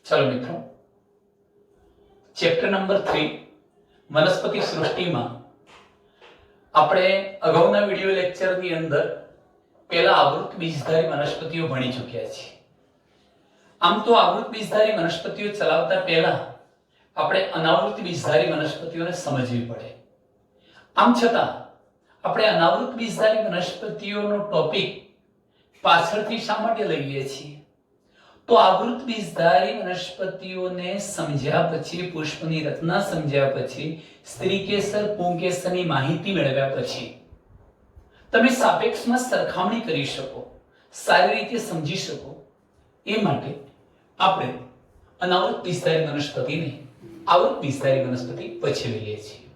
चलो मित्रों, chapter number 3 वनस्पति सृष्टिમાં આપણે અગાઉના વિડિયો લેક્ચરની અંદર પહેલા આવૃત બીજધારી વનસ્પતિઓ ભણી ચૂક્યા છીએ। આમ તો આવૃત બીજધારી વનસ્પતિઓ ચલાવતા પહેલા આપણે અનાવૃત બીજધારી વનસ્પતિઓને સમજવી પડે। આમ છતાં આપણે અનાવૃત બીજધારી વનસ્પતિઓનો ટોપિક પાછળથી શા માટે લઈએ છીએ? तो आवृत बीजधारी वनस्पतिओने समझ्या पछी, पुष्पनी रचना समझ्या पछी, स्त्रीकेसर पुंकेसરની માહિતી મેળવ્યા પછી તમે સાપેક્ષમાં સરખામણી કરી શકો, સારી રીતે સમજી શકો, એ માટે આપણે અનાવૃત બીજધારી વનસ્પતિને આવૃત બીજધારી વનસ્પતિ પછી લઈએ છીએ।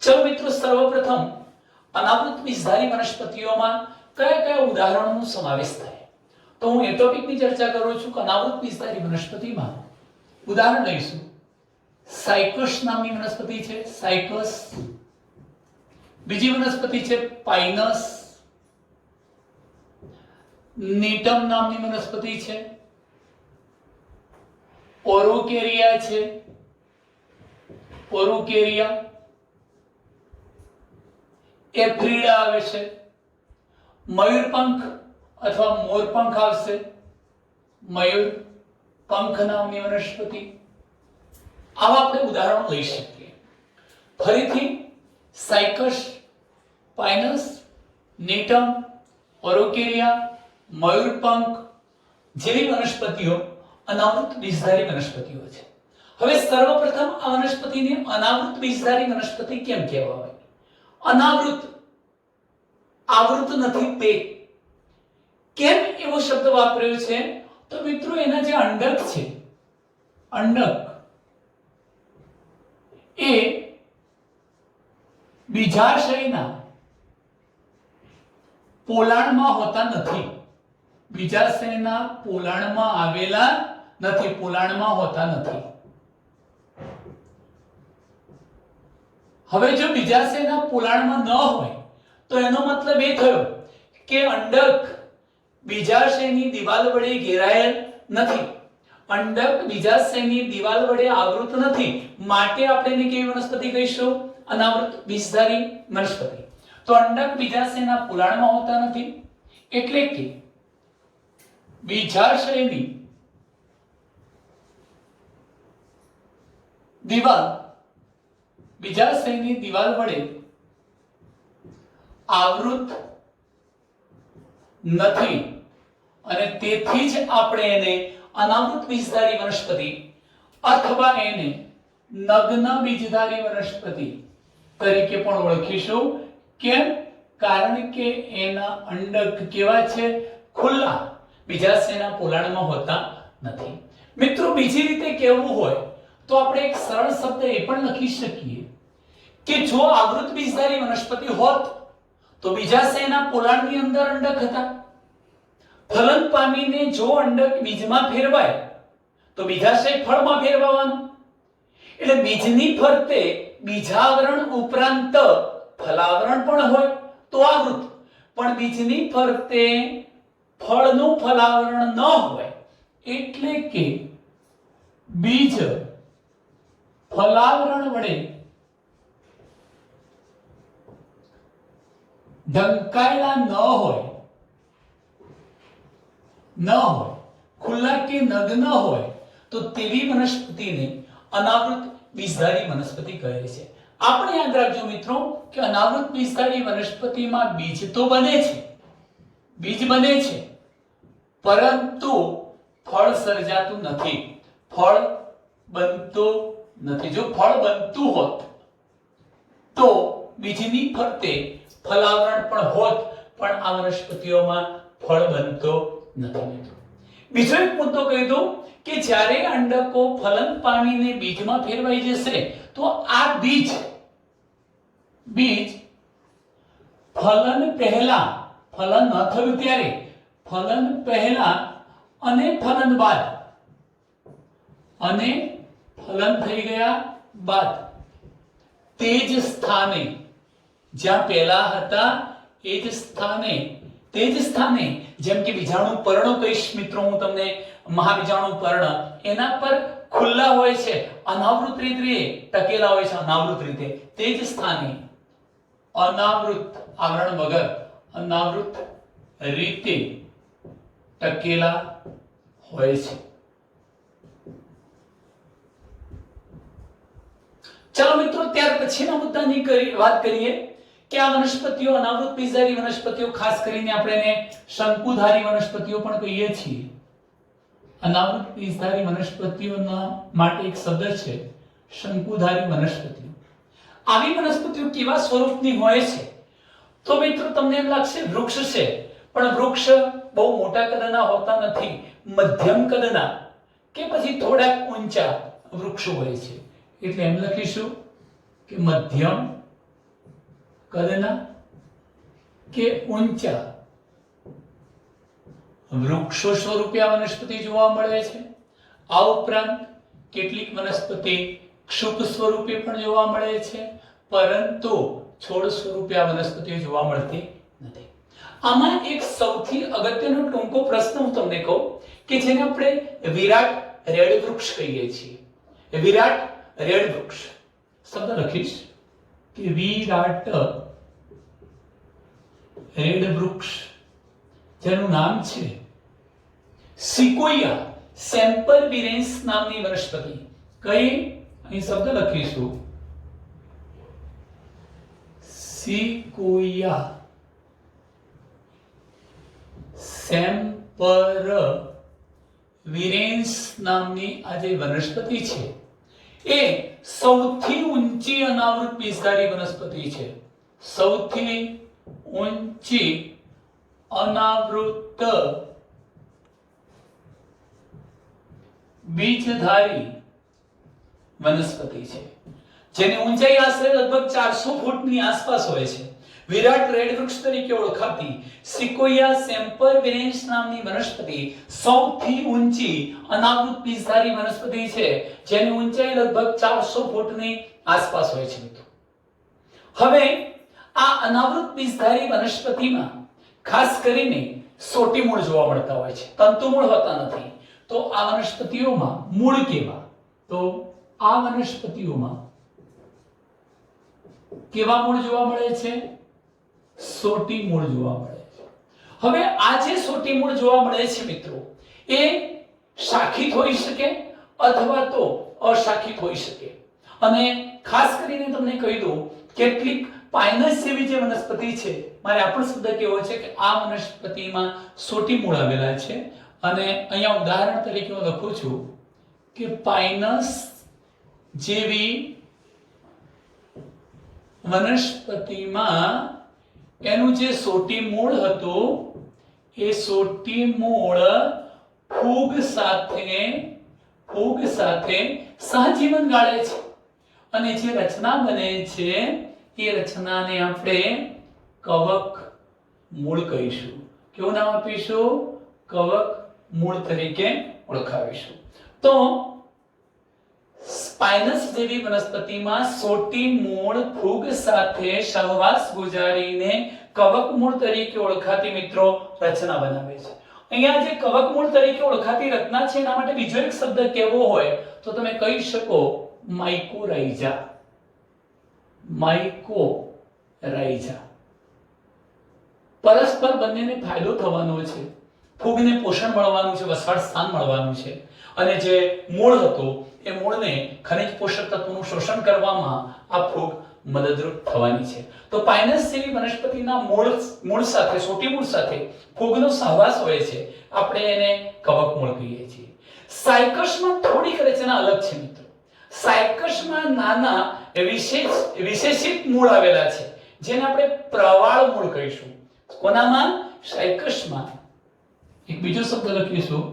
ચલો મિત્રો, સર્વપ્રથમ અનાવૃત બીજધારી વનસ્પતિઓમાં કયા કયા ઉદાહરણોનો સમાવેશ થાય तो हूँ ए टॉपिक की चर्चा करूँ छू। अनावृत बीजधारी वनस्पति में उदाहरण लईशुं। साइकस नामनी वनस्पति है, साइकस। बीजी वनस्पति है पाइनस। नीटम नामनी वनस्पति है, ओरोकेरिया है, ओरोकेरिया। एफ्रीडा आवे छे, मयूरपंख अथवा मोरपंख आवशे, मयूर पंख नामनी वनस्पति। आवा आपणे उदाहरण लई शकीए। फरीथी साइकस, पाइनस, नीटम, ओरोकेरिया, मयूरपंख जेवी वनस्पतिओ अनावृत बीजधारी वनस्पतिओ छे। हवे सर्वप्रथम आ वनस्पतिने अनावृत बीजधारी वनस्पति केम कहेवाय? अनावृत, आवृत नथी ते केम एवो शब्द वापर्यो छे? तो मित्रों एना जे अंडक छे, अंडक ए बीजाशयना पोलाणमां होता नथी। बीजाशयना पोलाणमां आवेला नथी, पोलाणमां होता नथी। हवे जो बीजाशयना पोलाणमां न होय तो एनो मतलब ए थयो के अंडक बीजाशयनी दीवाल वडे घेराયેલ નથી, અંડક બીજાશયની દીવાલ વડે આવૃત નથી, માટે આપણે એને કેવી વનસ્પતિ કહીશું? અનાવૃત બીજધારી વનસ્પતિ। તો અંડક બીજાશયના પોલાણમાં હોતા નથી, એટલે કે બીજાશયની દીવાલ બીજાશયની દીવાલ વડે આવૃત નથી અને તેથી જ આપણે એને અનાવૃત બીજધારી વનસ્પતિ અથવા એને નગ્ન બીજધારી વનસ્પતિ તરીકે પણ ઓળખીશું। કેમ? કારણ કે એના અંડક કેવા છે? ખુલ્લા, બીજાશયના પોલાણમાં હોતા નથી। મિત્રો, બીજી રીતે કહેવું હોય તો આપણે એક સરળ શબ્દ એ પણ લખી શકીએ કે જો આવૃત બીજધારી વનસ્પતિ હોત तो बीजाशयना पोलाणनी अंदर अंडक हता। फलन पामीने जो अंडक बीजमां फेरवाय तो बीजाशय फळमां फेरवावानुं, એટલે બીજની ફરતે બીજાવરણ ઉપરાંત ફલાવરણ પણ હોય તો આવૃત, પણ બીજની ફરતે ફળનું ફલાવરણ ન હોય એટલે કે બીજ ફલાવરણ વડે ढंकायेला न होय, खुला के नग्न होय तो तेवी वनस्पतिने अनावृत बीजधारी वनस्पति कहे छे। आपणे याद राखજો मित्रों कि अनावृत बीजधारी वनस्पतिमां बीज तो बने छे, बीज बने छे, परंतु फळ सर्जातुं नथी, फळ बनतो नथी। जो फळ बनतुं होत तो बीजनी फरते फलावरण पण होत, पण आ वनस्पतिओमां फळ बनतो નથી। બીજો એક મુદ્દો કહી દઉં કે જ્યારે અંડકો ફલન પામીને બીજમાં ફેરવાઈ જશે તો આ બીજ ફલન પહેલા, ફલન ન થયું ત્યારે, ફલન પહેલા અને ફલન બાદ, અને ફલન થઈ ગયા બાદ તે જ સ્થાને જ્યાં પહેલા હતા એ જ સ્થાને, તે જ સ્થાને, જેમ કે બીજાણુ પર્ણો કહીશ મિત્રો, હું તમને મહાબીજાણુ પર્ણ એના પર ખુલ્લા હોય છે, અનાવૃત રીતે ટકેલા હોય છે, અનાવૃત રીતે તે જ સ્થાને અનાવૃત આવરણ વગર અનાવૃત રીતે ટકેલા હોય છે. ચાલો મિત્રો ત્યાર પછીના મુદ્દાની વાત કરીએ કે આ વનસ્પતિઓ અનાવૃત બીજધારી વનસ્પતિઓ, ખાસ કરીને આપણે એને શંકુધારી વનસ્પતિઓ પણ કહીએ છીએ. અનાવૃત બીજધારી વનસ્પતિઓના માટે એક શબ્દ છે શંકુધારી વનસ્પતિઓ. આવી વનસ્પતિઓ કેવા સ્વરૂપની હોય છે? તો મિત્રો તમને એમ લાગશે વૃક્ષ છે, પણ વૃક્ષ બહુ મોટા કદના હોતા નથી, મધ્યમ કદના કે પછી થોડા ઊંચા વૃક્ષો હોય છે. એટલે એમ લખીશું કે મધ્યમ કદના કે ઊંચા વૃક્ષો સ્વરૂપે આ વનસ્પતિ જોવા મળે છે. આ ઉપરાંત કેટલીક વનસ્પતિ ક્ષુપ સ્વરૂપે પણ જોવા મળે છે, પરંતુ છોડ સ્વરૂપે આ વનસ્પતિઓ જોવા મળતી નથી. આમાં એક સૌથી અગત્યનો ટૂંકો પ્રશ્ન હું તમને કહું કે જેને આપણે વિરાટ રેડ વૃક્ષ કહીએ છીએ. વિરાટ રેડ વૃક્ષ શબ્દ લખીશ કે વિરાટ રેડ વૃક્ષ, જેનું નામ છે સિકોયા સેમ્પરવિરેન્સ નામની વનસ્પતિ. કઈ? અહીં શબ્દ લખીશું સિકોયા સેમ્પરવિરેન્સ નામની આ જે વનસ્પતિ છે એ સૌથી ઊંચી અનાવૃત બીજધારી વનસ્પતિ છે. સૌથી ઊંચી અનાવૃત બીજધારી વનસ્પતિ છે, જેની ઊંચાઈ આશરે લગભગ 400 ફૂટની આસપાસ હોય છે. વિરાટ રેડ વૃક્ષ તરીકે ઓળખાતી સિકોયા સેમ્પરવિરેન્સ નામની વનસ્પતિ સૌથી ઊંચી અનાવૃત બીજધારી વનસ્પતિ છે, જેની ઊંચાઈ લગભગ 400 ફૂટની આસપાસ હોય છે મિત્રો. હવે આ અનાવૃત બીજધારી વનસ્પતિમાં ખાસ કરીને સોટી મૂળ જોવા મળતા હોય છે, તંતુ મૂળ હોતા નથી. તો આ વનસ્પતિઓમાં મૂળ કેવા? તો આ વનસ્પતિઓમાં કેવા મૂળ જોવા મળે છે? સોટી મૂળ જોવા મળે છે. હવે આ જે સોટી મૂળ જોવા મળે છે મિત્રો, એ શાખિત હોઈ શકે અથવા તો અશાખિત હોઈ શકે. અને ખાસ કરીને તમને કહી દઉં, કેટલીક પાઇનસ જેવી જે વનસ્પતિ છે, મારે આ પણ શબ્દ કહેવો છે કે આ વનસ્પતિમાં સોટી મૂળ આવેલા છે. અને અહીંયા ઉદાહરણ તરીકે હું લખું છું કે પાઇનસ જેવી વનસ્પતિમાં એનું જે સોટી મૂળ હતું એ સોટી મૂળ ફૂગ સાથે સહજીવન ગાળે છે, અને જે રચના બને છે એ રચનાને આપણે કવક મૂળ કહીશું. કેવું નામ આપીશું? કવક મૂળ તરીકે ઓળખાવીશું. તો સ્પાઇનસ જેવી વનસ્પતિમાં સોટી મૂળ ફૂગ સાથે સહવાસ ગુજારીને કવક મૂળ તરીકે ઓળખાતી મિત્રો રચના બનાવે છે. અહીંયા જે કવક મૂળ તરીકે ઓળખાતી રચના છે એના માટે બીજો એક શબ્દ કેવો હોય તો તમે કહી શકો માઇકોરાઇઝા. માઇકોરાઇઝા. પરસ્પર બંનેને ફાયદો થવાનો છે, ફૂગને પોષણ મળવાનું છે, વસવાટ સ્થાન મળવાનું છે, અને જે મૂળ હતું એ મૂળને ખનિજ પોષક તત્વોનું શોષણ કરવામાં આ ફૂગ મદદરૂપ થવાની છે. તો પાઇનસ જેવી વનસ્પતિના મૂળ સાથે, સોટી મૂળ સાથે ફૂગનો સહવાસ હોય છે, આપણે એને કવક મૂળ કહીએ છીએ. સાયકસમાં થોડીક રચના અલગ છે મિત્રો. સાયકસમાં નાના વિશેષિત મૂળ આવેલા છે, જેને આપણે પ્રવાળ મૂળ કહીશું. કોનામાં? સાયકસમાં. એક બીજો શબ્દ લખીશું,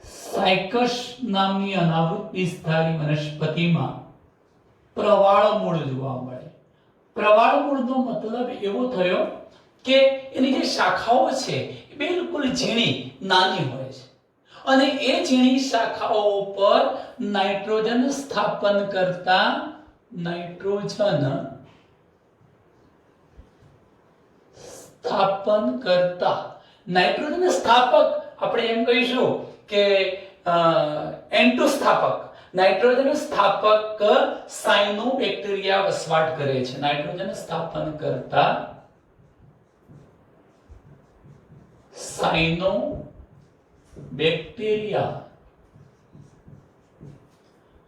સાયકસ નામની અનાવૃત બીજધારી વનસ્પતિમાં પ્રવાળ મૂળ જોવા મળે. પ્રવાળ મૂળનો મતલબ એવો થયો કે એની જે શાખાઓ છે એ બિલકુલ ઝીણી નાની હોય છે, અને એ ઝીણી શાખાઓ પર નાઇટ્રોજન સ્થાપન કરતા નાઇટ્રોજન સ્થાપક આપણે એમ કહીશું કે N2 સ્થાપક, નાઇટ્રોજન સ્થાપક સાયનોબેક્ટેરિયા વસવાટ કરે છે. નાઇટ્રોજન સ્થાપન કરતા સાયનોબેક્ટેરિયા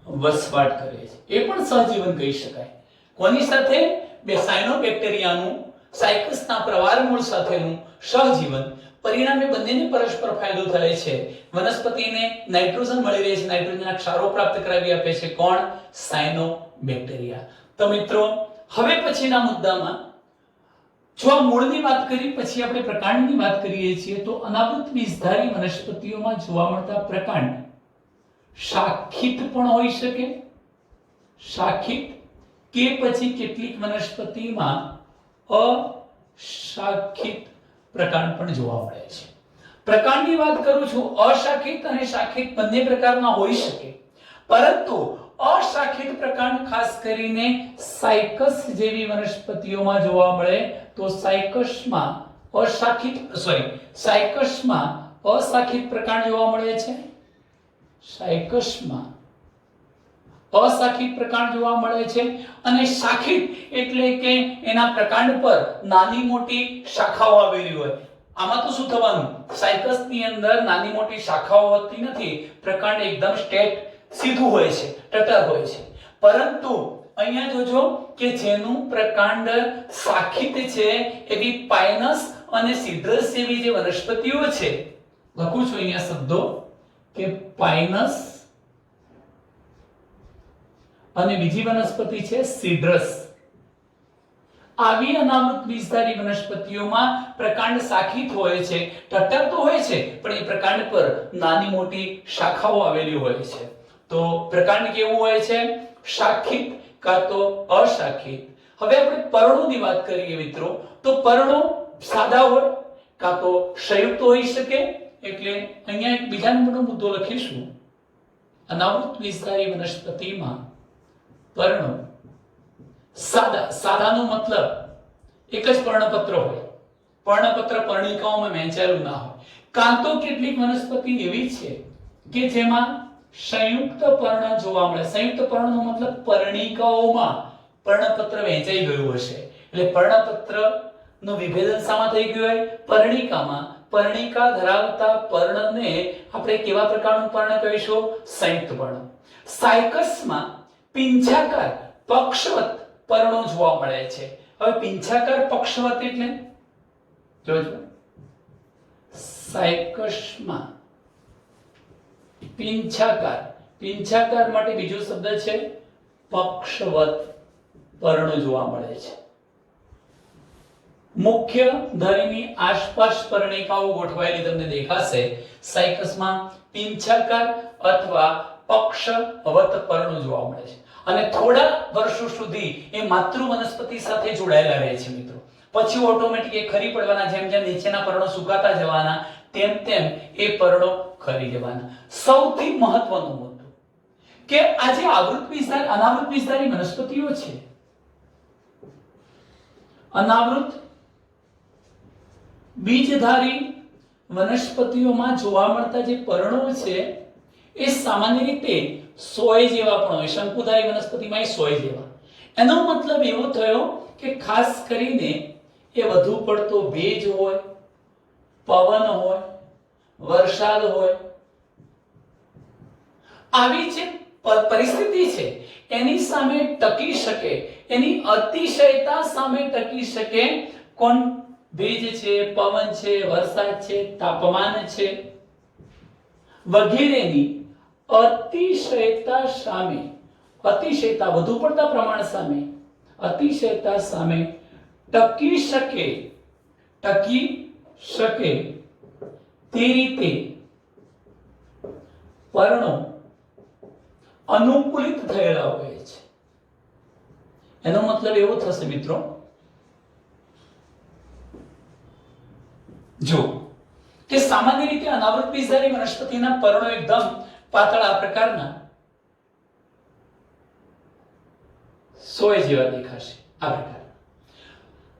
વસવાટ કરે છે. એ પણ સહજીવન કહી શકાય. કોની સાથે? બે સાયનોબેક્ટેરિયાનું સાયકસના પ્રવારમૂળ સાથેનું સહજીવન. પરિણામે બંનેને પરસ્પર ફાયદો થાય છે. વનસ્પતિને નાઇટ્રોજન મળી રહે છે, નાઇટ્રોજનના ક્ષારો પ્રાપ્ત કરાવી આપે છે. કોણ? સાયનોબેક્ટેરિયા. તો મિત્રો, હવે પછીના મુદ્દામાં જો આ મૂળની વાત કરી પછી આપણે પ્રકાંડની વાત કરીએ છીએ તો અનાવૃત બીજધારી વનસ્પતિઓમાં જોવા મળતા પ્રકાંડ શાખિત પણ હોઈ શકે, શાખિત કે પછી કેટલીક વનસ્પતિમાં અશાખિત પ્રકાંડ પણ જોવા મળે છે. પ્રકાંડની વાત કરું છું, અશાખિત અને શાખિત બંને પ્રકારના હોઈ શકે, પરંતુ અશાખિત પ્રકાંડ ખાસ કરીને સાયકસ જેવી વનસ્પતિઓમાં જોવા મળે. તો સાયકસમાં અશાખિત પ્રકાંડ જોવા મળે છે. સાયકસમાં અશાખિત પ્રકાંડ જોવા મળે છે. અને શાખિત એટલે કે એના પ્રકાંડ પર નાની મોટી શાખાઓ આવેલી હોય. આમાં તો શું થવાનું? સાયકસની અંદર નાની મોટી શાખાઓ હોતી નથી, પ્રકાંડ એકદમ સ્ટ્રેટ સીધું હોય છે, ટટર હોય છે. પરંતુ અહીંયા જોજો કે જેનું પ્રકાંડ શાખિત છે એવી પાઇનસ અને સિડ્રસ જેવી જે વનસ્પતિઓ છે, લખું છું અહીંયા શબ્દો કે પાઇનસ અને બીજી વનસ્પતિ છે સિડ્રસ. આવી અનાવૃત બીજધારી વનસ્પતિઓમાં પ્રકાંડ શાખિત હોય છે, ટટ્ટર તો હોય છે પણ એ પ્રકાંડ પર નાની મોટી શાખાઓ આવેલી હોય છે. તો પ્રકાંડ કેવું હોય છે? શાખિત કાં તો અશાખિત. હવે આપણે પર્ણોની વાત કરીએ મિત્રો, તો પર્ણો સાદા હોય કાં તો સંયુક્ત હોઈ શકે. એટલે અહીંયા એક બીજા નંબરનો મુદ્દો લખીશું. અનાવૃત બીજધારી વનસ્પતિમાં પર્ણો સાદાનો મતલબ એક જ પર્ણપત્ર હોય, પર્ણપત્ર પર્ણિકાઓમાં વહેંચાયેલું ના હોય. કાં તો કેટલીક વનસ્પતિ એવી છે કે જેમાં સંયુક્ત પર્ણ જોવા મળે. સંયુક્ત પર્ણનો મતલબ પર્ણિકાઓમાં પર્ણપત્ર વહેંચાઈ ગયું હશે. એટલે પર્ણપત્ર નું વિભેદન શામાં થઈ ગયું હોય? પર્ણિકામાં. પર્ણિકા ધરાવતા પર્ણને આપણે કેવા પ્રકારનું પર્ણ કહીશું? સંયુક્ત પર્ણ. સાયકસમાં પિંછાકાર પક્ષવત પર્ણો જોવા મળે છે. હવે પિંછાકાર પક્ષવત એટલે જોજો, સાયકસમાં પિંછાકાર માટે બીજો શબ્દ છે પક્ષવત પર્ણો જોવા મળે છે. મુખ્ય ધરીની આસપાસ પર્ણિકાઓ ગોઠવાયેલી તમને દેખાશે. સાયકસમાં પિંછાકાર અથવા પક્ષવત પર્ણો જોવા મળે છે. અને થોડા વર્ષો સુધી એ માતૃ વનસ્પતિ સાથે જોડાયેલા રહે છે મિત્રો. પછી ઓટોમેટિક એ ખરી પડવાના. જેમ જેમ નીચેના પર્ણો સુકાતા જવાના તેમ તેમ એ પર્ણો ખરી જવાના. સૌથી મહત્વનો મુદ્દો કે આ જે અનાવૃત બીજધારી વનસ્પતિઓ છે, અનાવૃત બીજધારી વનસ્પતિઓમાં જોવા મળતા જે પર્ણો છે એ સામાન્ય રીતે સોય જેવા પણ હોય. શંકુધારી વનસ્પતિમાં એ સોય જેવા. એનો મતલબ એવો થયો કે ખાસ કરીને એ વધુ પડતો ભેજ હોય, પવન હોય, વરસાદ હોય, આવી જે પરિસ્થિતિ છે એની સામે ટકી શકે, એની અતિશયતા સામે ટકી શકે. કોણ? ભેજ છે, પવન છે, વરસાદ છે, તાપમાન છે વગેરેની અતિશયતા સામે, અતિશયતા વધુ પડતા પ્રમાણ સામે, અતિશયતા સામે ટકી શકે તે રીતે પર્ણો અનુકૂલિત થયેલા હોય છે. એનો મતલબ એવો થશે મિત્રો, જો કે સામાન્ય રીતે અનાવૃત બીજધારી વનસ્પતિના પર્ણો એકદમ પાતળા પ્રકારના સોય જેવા દેખાશે. આ પ્રકાર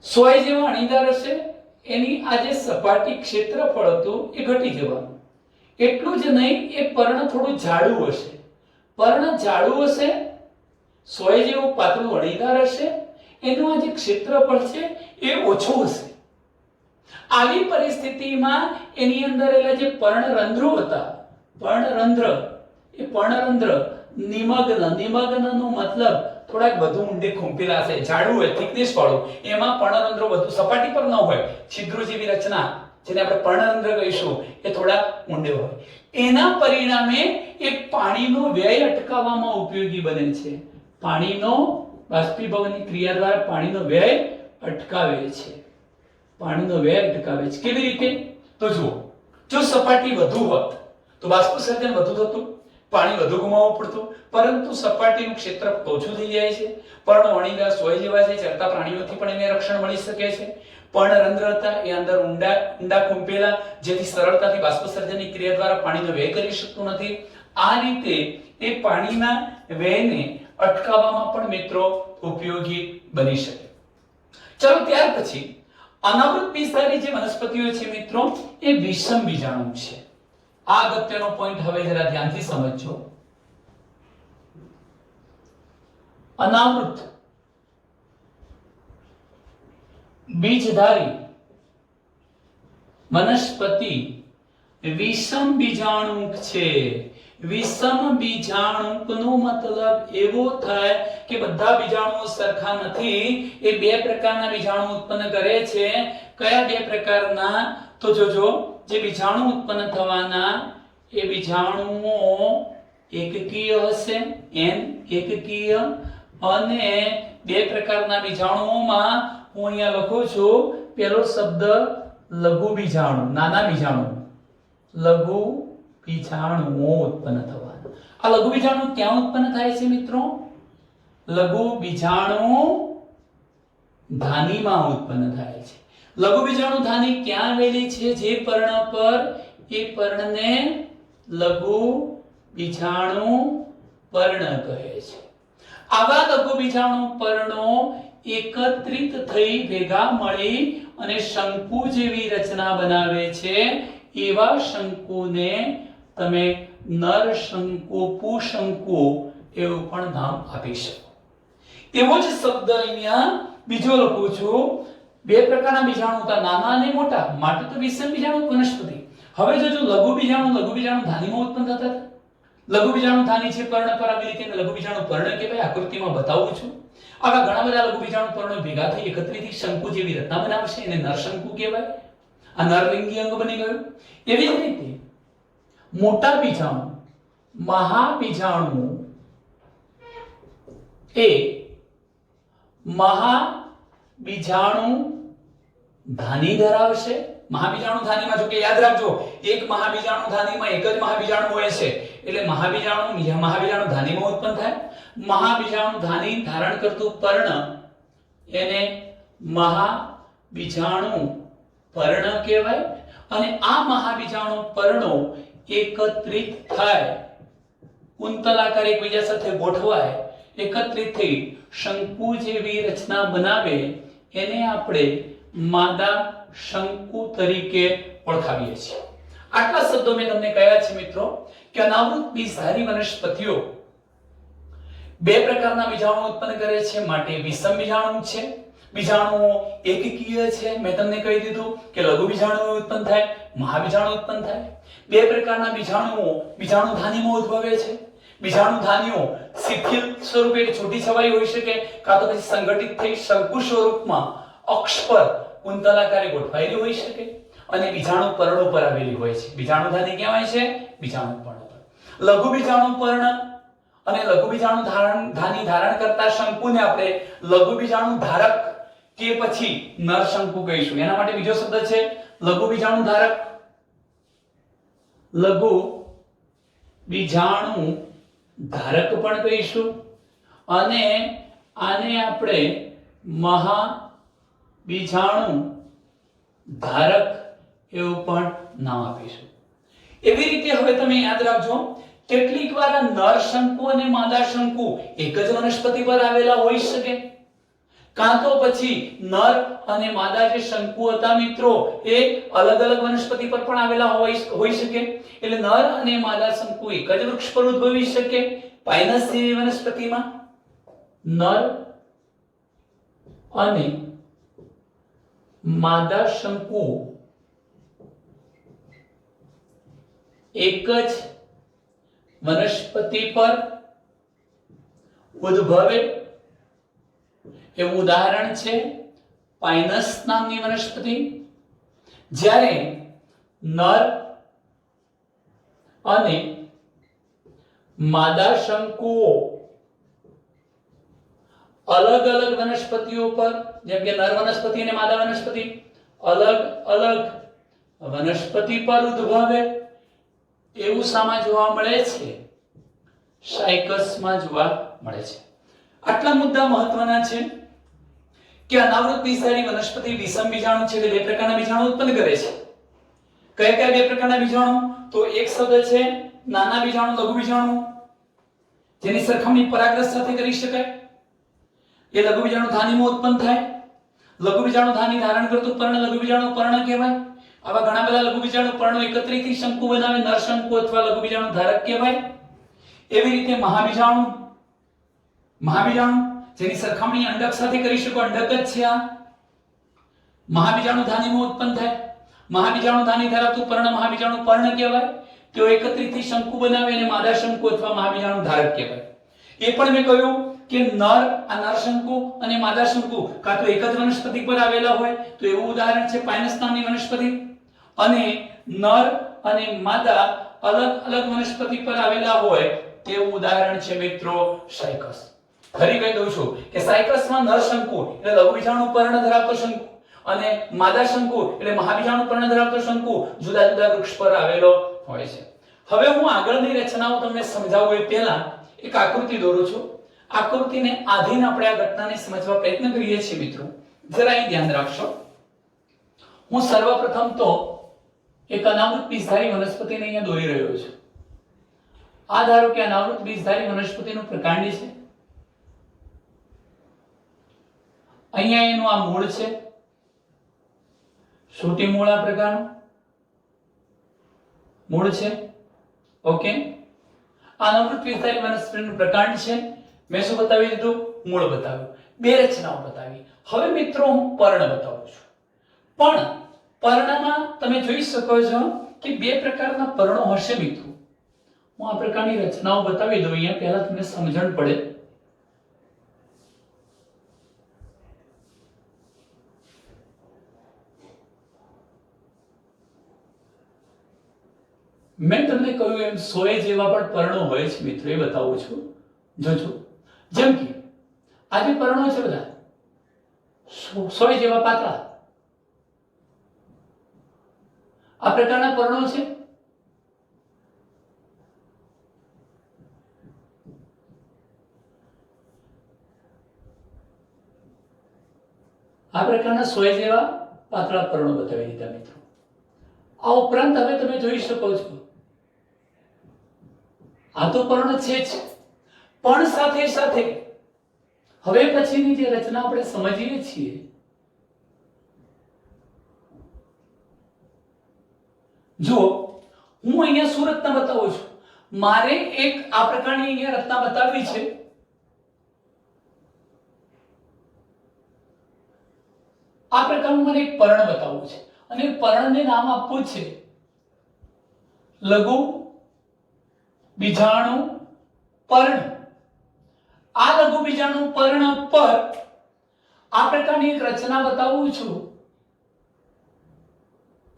સોય જેવા અણીદાર હશે. એની આ જે સપાટી ક્ષેત્રફળ હતું એ ઘટી જવાનું. એટલું જ નહીં, એ પર્ણ થોડું જાડું હશે. પર્ણ જાડું હશે, સોય જેવું પાતળું અણીદાર હશે, એનું આ જે ક્ષેત્રફળ છે એ ઓછું હશે. આવી પરિસ્થિતિમાં એની અંદર એલા જે પર્ણરંધ્રો હતા, પર્ણરંધ્ર, એ પર્ણરંધ્ર નિમગ્નનો મતલબ થોડાક વધુ ઊંડે ખૂંપેલા હશે, જાડું હોય, થિકનેસ વાળું. એમાં પર્ણરંધ્રો વધુ સપાટી પર ન હોય, છિદ્રો જેવી રચના જેને આપણે પર્ણરંધ્ર કહીશું, એ થોડા ઊંડે હોય. એના પરિણામે એ પાણીનો વ્યય અટકાવવામાં ઉપયોગી બને છે. પાણીનો બાષ્પીભવનની ક્રિયા દ્વારા પાણીનો વ્યય અટકાવે છે. પાણીનો વ્યય અટકાવે છે. કેવી રીતે? તો જુઓ, જો સપાટી વધુ હોત તો બાષ્પસર્જન વધુ થતું, પાણી વધુ ગુમાવવું પડતું, પરંતુ સપાટીનું ક્ષેત્ર ઓછું થઈ જાય છે. પર્ણ અણીદાર સોય જેવા છે, ચરતા પ્રાણીઓથી પણ એને રક્ષણ મળી શકે છે. પર્ણરંધ્ર હતા, એ અંદર ઊંડા ખૂંપેલા, જેથી સરળતાથી બાષ્પસર્જનની ક્રિયા દ્વારા પાણીનો વ્યય કરી શકતું નથી. આ રીતે એ પાણીના વ્યયને અટકાવવામાં પણ મિત્રો ઉપયોગી બની શકે. ચલો, ત્યાર પછી અનાવૃત બીજધારી જે વનસ્પતિઓ છે મિત્રો, એ વિષમ બીજાણુ છે. આ અગત્યનો પોઈન્ટ હવે જરા ધ્યાનથી સમજજો. અનાવૃત બીજધારી વનસ્પતિ વિષમ બીજાણુક છે. વિષમ બીજાણુકનો મતલબ એવો થાય કે બધા બીજાણુઓ સરખા નથી. એ બે પ્રકારના બીજાણુ ઉત્પન્ન કરે છે. કયા બે પ્રકારના? તો જોજો, જે બીજાણુ ઉત્પન્ન થવાના એ બીજાણુઓ એકકીય હશે, એન એકકીય. અને બે પ્રકારના બીજાણુઓમાં હું અહીંયા લખું છું, પહેલો શબ્દ લઘુ બીજાણુ, નાના બીજાણુ, લઘુ બીજાણુઓ ઉત્પન્ન થવાના. આ લઘુ બીજાણુ ક્યાં ઉત્પન્ન થાય છે મિત્રો? લઘુ બીજાણુ ધાનીમાં ઉત્પન્ન થાય છે. લઘુ બીજાણુ ધાની ક્યાં આવેલી છે? જે પર્ણ પર, એ પર્ણને લઘુ બીજાણુ પર્ણ કહે છે. આવા લઘુ બીજાણુ પર્ણો એકત્રિત થઈ ભેગા મળી અને શંકુ જેવી રચના બનાવે છે. એવા શંકુને તમે નર શંકુ, પુશંકુ એવું પણ નામ આપી શકો. એવો જ શબ્દ અહીંયા બીજો લખું છું. બે પ્રકારના બીજાણુ હતા, નાના અને મોટા, માટે તો વિષમ બીજાણુ વનસ્પતિ. હવે જોજો, લઘુ બીજાણુ ધાનીમાં ઉત્પન્ન થતા હતા. લઘુ બીજાણુ ધાની છે, પર્ણ પર આવી રીતે લઘુ બીજાણુ પર્ણ કહેવાય. આકૃતિમાં બતાવું છું. આવા ઘણા બધા લઘુ બીજાણુ પર્ણો ભેગા થઈ એકત્રિત થઈ શંકુ જેવી રચના બનાવશે, એને નરશંકુ કહેવાય. આ નરલિંગી અંગ બની ગયું. એવી જ રીતે મોટા બીજાણુ, મહાબીજાણુ, એ મહાબીજાણુ ધાની ધરાવશે. મહાબીજાણુ ધાનીમાં, જો કે યાદ રાખજો, એક મહાબીજાણુ ધાનીમાં એક જ મહાબીજાણુ હોય છે, એટલે મહાબીજાણુ ધાનીમાં ઉત્પન્ન થાય. મહાબીજાણુ ધાની ધારણ કરતું પર્ણ એને મહાબીજાણુ પર્ણ કહેવાય. અને આ મહાબીજાણુ પર્ણો એકત્રિત થાય, કુંતલાકાર એકબીજા સાથે ગોઠવાય, એકત્રિત થઈ શંકુ જેવી રચના બનાવે, એને આપણે માદા શંકુ તરીકે ઓળખાવીએ છીએ. આટલા શબ્દો મેં તમને કહ્યા છે મિત્રો કે અનાવૃત બીજધારી વનસ્પતિઓ બે પ્રકારના બીજાણુ ઉત્પન્ન કરે છે, માટે વિષમ બીજાણુ છે. બીજાણુઓ એકકીય છે. મેં તમને કહી દીધું કે લઘુ બીજાણુ ઉત્પન્ન થાય, મહાબીજાણુ ઉત્પન્ન થાય. બે પ્રકારના બીજાણુઓ બીજાણુ ધાનીમાં ઉદ્ભવે છે. બીજાણુ ધાનીઓ શિથિલ સ્વરૂપે છૂટી છવાઈ હોઈ શકે, કાં તો પછી સંગઠિત થઈ શંકુ સ્વરૂપમાં અક્ષ પર કુંતલાકારે ગોઠવાયેલી હોઈ શકે, અને બીજાણુ પર્ણો પર આવેલી હોય છે. બીજાણુ ધાની ક્યાં હોય છે? બીજાણુ પર્ણ પર. લઘુ બીજાણુ પર્ણ અને લઘુ બીજાણુ ધાની ધારણ કરતા શંકુને આપણે લઘુ બીજાણુ ધારક કે પછી નર શંકુ કહીશું. એના માટે બીજો શબ્દ છે લઘુ બીજાણુ ધારક. લઘુ બીજાણુ ધારક પણ કહીશું, અને આને આપણે મહાબીજાણુ ધારક એવું પણ નામ આપીશું. એવી રીતે હવે તમે યાદ રાખજો, કેટલીક વાર નર શંકુ અને માદા શંકુ એક જ વનસ્પતિ પર આવેલા હોઈ શકે. કાં તો પછી નર અને માદા જે શંકુ હતા મિત્રો એ અલગ અલગ વનસ્પતિ પર પણ આવેલા હોઈ શકે, એટલે નર અને માદા શંકુ એક જ વૃક્ષ પર ઉદ્ભવી શકે. પાઇનસ જેવી વનસ્પતિમાં નર અને માદા શંકુ એક જ વનસ્પતિ પર ઉદ્ભવે એવું ઉદાહરણ છે પાઇનસ નામની વનસ્પતિ. જ્યારે નર અને માદા શંકુઓ અલગ અલગ વનસ્પતિઓ પર, જેમ કે નર વનસ્પતિ અને માદા વનસ્પતિ અલગ અલગ વનસ્પતિ પર ઉદ્ભવે એવું શામાં જોવા મળે છે? સાયકસમાં જોવા મળે છે. આટલા મુદ્દા મહત્વના છે કે અનાવૃત બીજધારી વનસ્પતિ વિષમ બીજાણુ છે, એટલે બે પ્રકારના બીજાણુ ઉત્પન્ન કરે છે. કયા કયા બે પ્રકારના બીજાણુ? તો એક શબ્દ છે નાના બીજાણુ, લઘુ બીજાણુ, જેની સરખામણી પરાગરજ સાથે કરી શકાય. એ લઘુ બીજાણુ ધાનીમાં ઉત્પન્ન થાય. લઘુ બીજાણુ ધાની ધારણ કરતું પર્ણ લઘુ બીજાણુ પર્ણ કહેવાય. આવા ઘણા બધા લઘુ બીજાણુ પર્ણો એકત્રિત થી શંકુ બનાવે, નર શંકુ અથવા લઘુ બીજાણુ ધારક કહેવાય. એવી રીતે મહાબીજાણુ જેની સરખામણી અંડક સાથે કરી શકો, અંડક જ છે આ. મહાબીજાણુ ધાનીમાં ઉત્પન્ન થાય. મહાબીજાણુ ધાની ધરાવતું પર્ણ મહાબીજાણુ પર્ણ કહેવાય. તેઓ એકત્રિત થી શંકુ બનાવે અને માદા શંકુ અથવા મહાબીજાણુ ધારક કહેવાય. એ પણ મેં કહ્યું કે નર શંકુ અને માદા શંકુ કાં તો એક જ વનસ્પતિ પર આવેલા હોય તો એવું ઉદાહરણ છે પાઇનસ નામની વનસ્પતિ, અને નર અને માદા અલગ અલગ વનસ્પતિ પર આવેલા હોય તેવું ઉદાહરણ છે મિત્રો સાયકસ. ફરી કહી દઉં છું કે સાયકસમાં નર શંકુ એટલે લઘુ બીજાણુ પર્ણ ધરાવતો શંકુ અને માદા શંકુ એટલે મહાબીજાણુ પર્ણ ધરાવતો શંકુ જુદા જુદા વૃક્ષ પર આવેલો હોય છે. હવે હું આગળની રચનાઓ તમને સમજાવું એ પહેલા એક આકૃતિ દોરું છું. આકૃતિને આધીન આપણે આ ઘટનાને સમજવા પ્રયત્ન કરીએ છીએ મિત્રો. જરા અહીં ધ્યાન રાખશો. હું સર્વપ્રથમ તો એક અનાવૃત બીજધારી વનસ્પતિને અહીંયા દોરી રહ્યો છું. આ ધારો કે અનાવૃત બીજધારી વનસ્પતિનું પ્રકાંડ છે. અહીંયા એનું આ મૂળ છે, સૂટી મૂળ આ પ્રકારનું મૂળ છે. ઓકે, અનાવૃત બીજધારી વનસ્પતિનું પ્રકાંડ છે. મેં શું બતાવી દીધું? મૂળ બતાવ્યું. બે રચનાઓ બતાવી. હવે મિત્રો હું પર્ણ બતાવું છું. પણ પર્ણમાં તમે જોઈ શકો છો કે બે પ્રકારના પર્ણો હશે મિત્રો. હું આ પ્રકારની રચનાઓ બતાવી દઉં અહીંયા, પહેલા તમને સમજણ પડે. મેં તમને કહ્યું એમ 100 જેવા પણ પર્ણો હોય છે મિત્રો, એ બતાવું છું. જોજો, જેમ કે આ જે પર્ણો છે બધા 100 જેવા પાતળા આ પ્રકારના પર્ણો છે. આ પ્રકારના 100 જેવા પાતળા પર્ણો બતાવી દીધા મિત્રો. આ ઉપરાંત હવે તમે જોઈ શકો છો આ તો પર્ણ છે જ, પણ સાથે સાથે હવે પછીની જે રચના આપણે સમજીએ છીએ જો હું અહીંયા શું રચના બતાવું છું, મારે એક આ પ્રકારની અહીંયા રચના બતાવવી છે. આ પ્રકારનું મને એક પર્ણ બતાવવું છે અને પર્ણને નામ આપવું છે લઘુ બીજાણુ પર્ણ. આ લઘુ બીજાણુ પર્ણ પર આ પ્રકારની એક રચના બતાવું છું,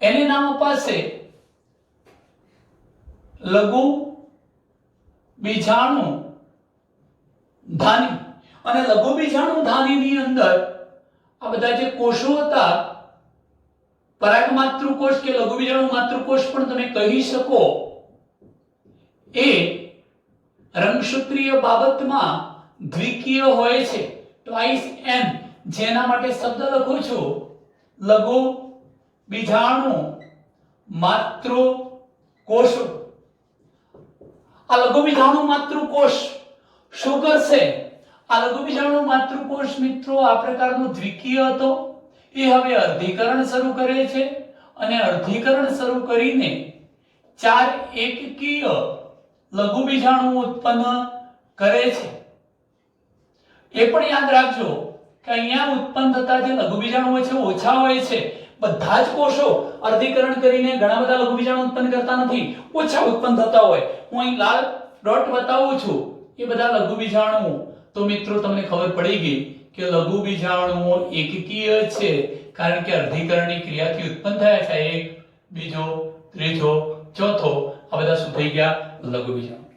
એને નામ અપાશે લઘુ બીજાણુ ધાની. અને લઘુ બીજાણુ ધાનીની અંદર આ બધા જે કોષો હતા, પરાગ માતૃકોષ કે લઘુ બીજાણુ માતૃકોષ પણ તમે કહી શકો, એ રંગસૂત્રીય બાબતમાં દ્વિકીય હોય છે, ટ્વાઇસ એન, જેના માટે શબ્દ લખું છું લઘુ બીજાણુ માતૃકોષ. આ લઘુ બીજાણુ માતૃકોષ શું કરશે? આ લઘુબીજાણુ માતૃકોષ મિત્રો આ પ્રકારનો દ્વિકીય હતો, એ હવે અર્ધીકરણ શરૂ કરે છે અને અર્ધીકરણ શરૂ કરીને 4 એકકીય લઘુબીજાણુ ઉત્પન્ન કરે છે. એ પણ યાદ રાખજો કે અહીંયા ઉત્પન્ન થતા જે લઘુબીજાણુઓ છે ઓછા હોય છે. બધા જ કોષો અર્ધીકરણ કરીને ઘણા બધા લઘુબીજાણુ ઉત્પન્ન કરતા નથી, ઓછા ઉત્પન્ન થતા હોય. હું અહીં લાલ ડોટ બતાવું છું, એ બધા લઘુબીજાણુ. તો મિત્રો તમને ખબર પડી ગઈ કે લઘુબીજાણુઓ એકકીય છે કારણ કે અર્ધીકરણની ક્રિયાથી ઉત્પન્ન થયા છે. એક, બીજો, ત્રીજો, ચોથો, આ બધા શું થઈ ગયા? લઘુબીજાણુ.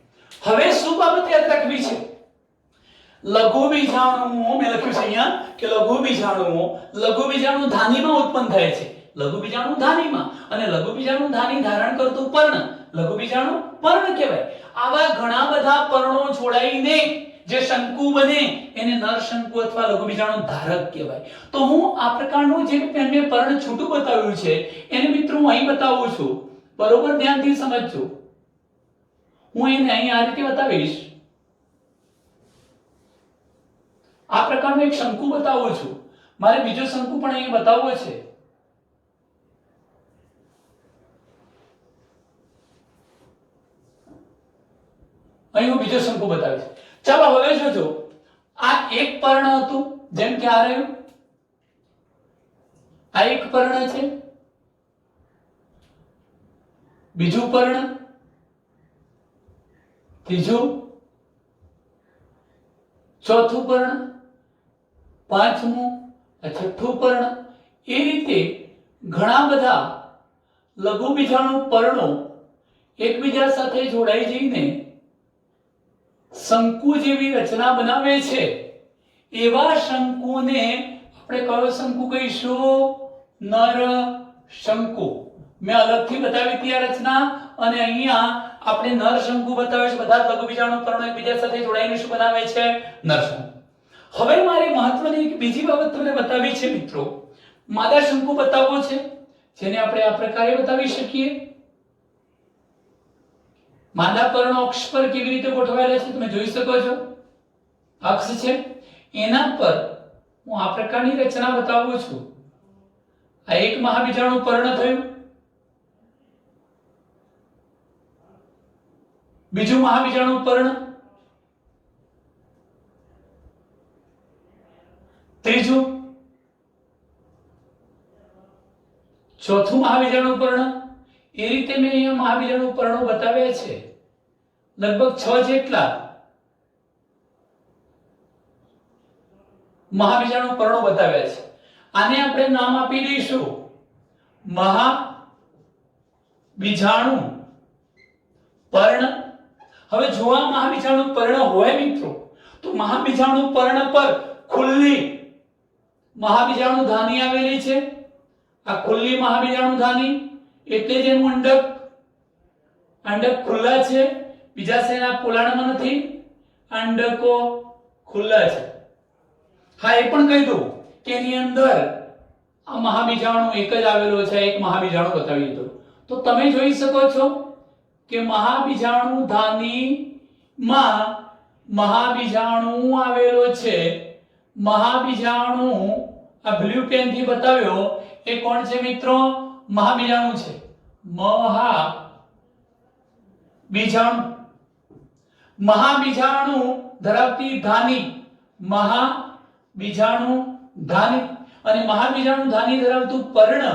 હવે શું બાબત યાદ રાખવી છે? લઘુબીજાણુઓ મેં લખ્યું છે અહીંયા કે લઘુબીજાણુ ધાનીમાં ઉત્પન્ન થાય છે. લઘુબીજાણુ ધાનીમાં, અને લઘુબીજાણુ ધાની ધારણ કરતું પર્ણ લઘુબીજાણુ પર્ણ કહેવાય. આવા ઘણા બધા પર્ણો જોડાઈને જે શંકુ બને એને નર શંકુ અથવા લઘુબીજાણુ ધારક કહેવાય. તો હું આ પ્રકારનું જે મેં પર્ણ છૂટું બતાવ્યું છે એને મિત્રો હું અહીં બતાવું છું. બરોબર ધ્યાનથી સમજજો. હું એને અહીં આ રીતે બતાવીશ. આ પ્રકારનો એક શંકુ બતાવું છું. મારે બીજો શંકુ પણ અહીં બતાવવો છે. અહીં હું બીજો શંકુ બતાવીશ. ચાલો હવે જોજો. આ એક પર્ણ હતું, જેમ કે આ રહ્યું, આ એક પર્ણ છે. બીજું પર્ણ, ત્રીજું, ચોથું પર્ણ, પાંચમું, છઠ્ઠું પર્ણ. એ રીતે ઘણા બધા લઘુબીજાણુ પર્ણો એકબીજા સાથે જોડાઈ જઈને શંકુ જેવી રચના બનાવે છે. એવા શંકુને આપણે કયો શંકુ કહીશું? નર શંકુ. મેં અલગથી બતાવી હતી આ રચના, અને અહીંયા આપણે નર શંકુ બતાવે છે. બધા લઘુબીજાણુ પર્ણો એકબીજા સાથે જોડાઈને શું બનાવે છે? નર શંકુ. હવે મારે મહત્વની એક બીજી બાબત તમને બતાવી છે મિત્રો. માદા શંકુ બતાવવો છે, જેને આપણે આ પ્રકારે બતાવી શકીએ. માદા પર્ણો અક્ષ પર કેવી રીતે ગોઠવાયેલા છે તમે જોઈ શકો છો. અક્ષ છે, એના પર હું આ પ્રકારની રચના બતાવું છું. આ એક મહાબીજાણુ પર્ણ થયું, બીજું મહાબીજાણુ પર્ણ, ત્રીજું, ચોથું મહાબીજાણુ પર્ણ. એ રીતે મેં અહીંયા મહાબીજાણુ પર્ણો બતાવ્યા છે, લગભગ 6 જેટલા મહાબીજાણુ પર્ણો બતાવ્યા છે. આને આપણે નામ આપી દઈશું મહાબીજાણુ પર્ણ. હવે જો આ મહાબીજાણુ પર્ણ હોય મિત્રો, તો મહાબીજાણુ પર્ણ પર ખુલ્લી મહાબીજાણુ ધાની આવેલી છે. આ ખુલ્લી મહાબીજાણુ ધાની એટલે જ એનું અંડક ખુલ્લા છે. બીજા શેના પોલાણમાં નથી, અંડકો ખુલ્લા છે. હા, એ પણ કહી દઉં કે એની અંદર આ મહાબીજાણુ એક જ આવેલો છે. એક મહાબીજાણુ બતાવી દીધો. તો તમે જોઈ શકો છો કે મહાબીજાણુ ધાનીમાં મહાબીજાણુ આવેલો છે. મહાબીજાણુ આ બ્લુ પેન થી બતાવ્યો એ કોણ છે મિત્રો? મહાબીજાણુ છે. મહાબીજાણુ ધરાવતી ધાની, મહાબીજાણુ ધાની, અને મહાબીજાણુ ધાની ધરાવતું પર્ણ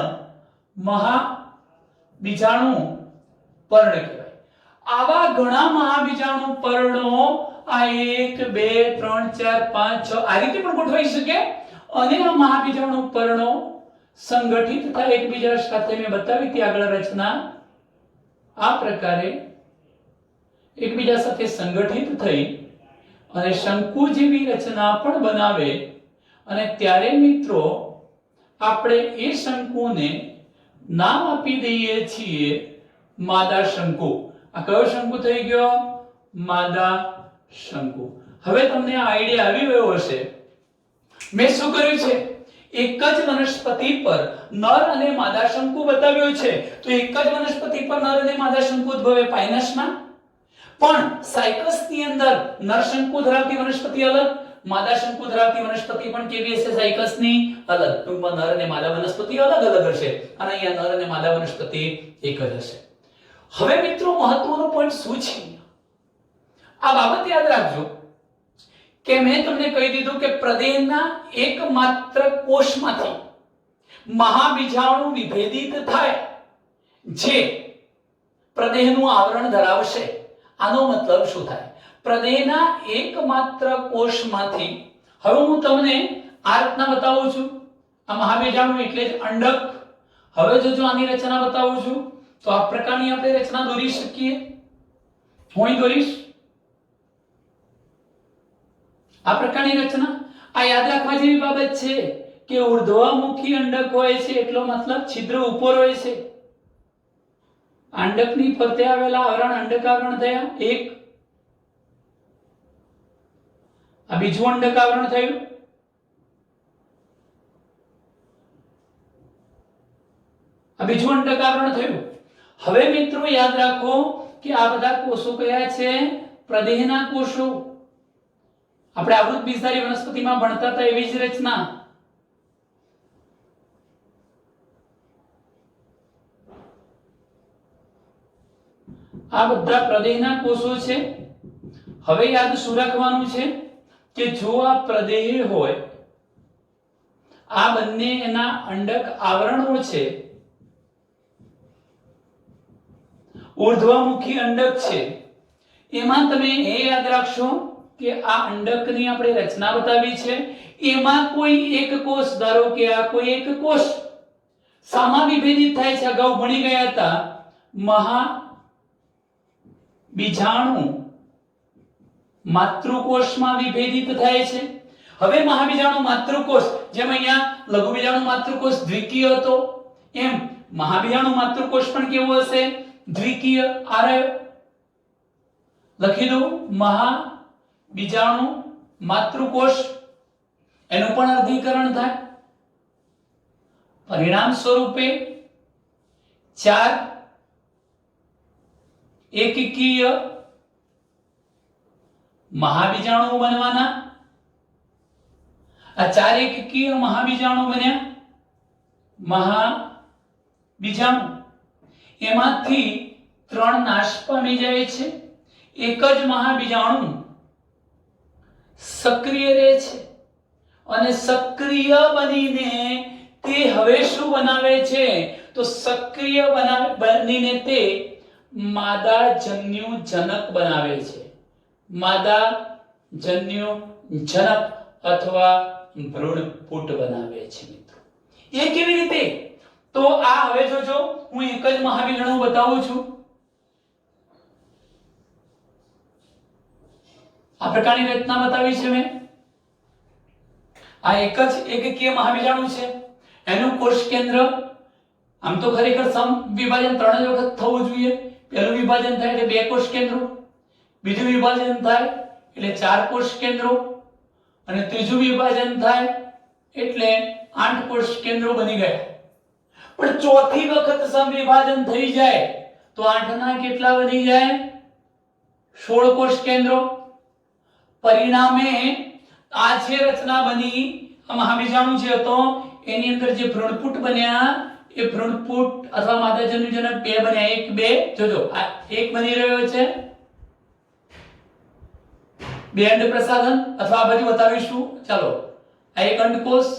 મહાબીજાણુ પર્ણ કહેવાય. આવા ઘણા મહાબીજાણુ પર્ણો આ 1 2 3 4 5 6 આ રીતે પણ ગોઠવાઈ શકે. અને આ મહાબીજાણુ પર્ણો સંગઠિત થાય એકબીજા સાથે. મેં બતાવી હતી આગળ રચના. આ પ્રકારે એકબીજા સાથે સંગઠિત થઈ અને શંકુ જેવી રચના પણ બનાવે. અને ત્યારે મિત્રો આપણે એ શંકુને નામ આપી દઈએ છીએ માદા શંકુ. આ કયો શંકુ થઈ ગયો? માદા શંકુ. હવે તમને આ આઈડિયા આવી ગયો હશે. મેં શું કર્યું છે? એક જ વનસ્પતિ પર નર અને માદા શંકુ બતાવ્યો છે. તો એક જ વનસ્પતિ પર નર અને માદા શંકુ ઉદ્ભવે પાઇનસમાં. પણ સાયકસ ની અંદર નર શંકુ ધરાવતી વનસ્પતિ અલગ માદા શંકુ ધરાવતી વનસ્પતિ પણ કેવી હશે ઝાયકસની? અલગ. ટૂંકમાં નર અને માદા વનસ્પતિ અલગ અલગ હશે અને અહીંયા નર અને માદા વનસ્પતિ એક જ હશે. હવે મિત્રો મહત્વનો પોઈન્ટ શું છે? આ બાબત યાદ રાખજો કે મેં તમને કહી દીધું કે પ્રદેહના એકમાત્ર કોષમાંથી મહાબીજાણુ વિભેદિત થાય જે પ્રદેહનું આવરણ ધરાવશે. આનો મતલબ શું થાય? પ્રદેહના એકમાત્ર કોષમાંથી, હવે હું તમને આ રચના બતાવું છું, આ મહાબીજાણુ એટલે જ અંડક. હવે જો આની રચના બતાવું છું તો આ પ્રકારની આપણે રચના દોરી શકીએ. હું અહીં દોરીશ આ પ્રકારની રચના. આ યાદ રાખવા જેવી બાબત છે કે ઉર્ધ્વમુખી અંડક હોય છે એટલો મતલબ છિદ્ર ઉપર હોય છે. અંડકની ફરતે આવેલા આવરણ અંડકાવરણ થયા એક. આ બીજું અંડકાવરણ થયું. આ બીજું અંડકાવરણ થયું. હવે મિત્રો યાદ રાખો કે આ બધા કોષો કયા છે? પ્રદેહના કોષો. આપણે આવૃત બીજધારી વનસ્પતિમાં ભણતા હતા એવી જ રચના. આ બધા પ્રદેહના કોષો છે. હવે યાદ શું રાખવાનું છે કે જો આ પ્રદેહ હોય, આ બંને એના અંડક આવરણો છે, ઉર્ધ્વમુખી અંડક છે, એમાં તમે એ યાદ રાખશો કે આ અંડકની આપણે રચના બતાવી છે. એમાં કોઈ એક કોષ, ધારો કે આ કોઈ એક કોષ સામા વિભેદિત થાય છે. અગાઉ ભણી ગયા હતા મહા બીજાણુ માતૃકોષમાં વિભેદિત થાય છે. હવે મહાબીજાણુ માતૃકોષ, જેમ અહીંયા લઘુ બીજાણુ માતૃકોષ દ્વિકીય હતો, એમ મહાબીજાણુ માતૃકોષ પણ કેવો હશે? દ્વિકીય. આ રહ્યો, લખી દો મહાબીજાણુ માતૃકોષ. એનું પણ અર્ધીકરણ થાય. પરિણામ સ્વરૂપે 4 એકકીય મહાબીજાણુ બનવાના. આ 4 એકકીય મહાબીજાણુ બન્યા. મહાબીજાણુ એમાંથી 3 નાશ પામી જાય છે. એક જ મહાબીજાણુ સક્રિય રહે છે અને સક્રિય બનીને તે હવે શું બનાવે છે? તો સક્રિય બનીને તે માદાજન્યુ જનક બનાવે છે. માદાજન્યુ જનક અથવા ભ્રૂણપુટ બનાવે છે મિત્રો. એ કેવી રીતે? તો આ હવે જોજો, હું એક જ મહાબીજાણુ બતાવું છું. આ પ્રકારની રચના બતાવી છે મેં. આ એક જ એકકીય મહાબીજાણુ છે. એનું કોષ કેન્દ્ર, આમ તો ખરેખર સમ વિભાજન 3 જ વખત થવું જોઈએ. પહેલું વિભાજન થાય એટલે 2 કોષ કેન્દ્રો, બીજું વિભાજન થાય એટલે 4 કોષ કેન્દ્રો અને ત્રીજું વિભાજન થાય એટલે 8 કોષ કેન્દ્રો બની ગયા. પણ ચોથી વખત સમ વિભાજન થઈ જાય તો 8 ના કેટલા બની જાય? 16 કોષ કેન્દ્રો. પરિણામે આ જે રચના બની, આ મહાબીજાણુ જે હતો એની અંદર જે ભ્રૂણપુટ બન્યા, એ ભ્રૂણપુટ અથવા માદાજન્યુજનક 2 બન્યા. 1 2 જોજો, આ 1 બની રહ્યો છે. 2 અંડપ્રસાધન અથવા આ બાજુ બતાવીશું. ચાલો, આ એક અંડકોષ,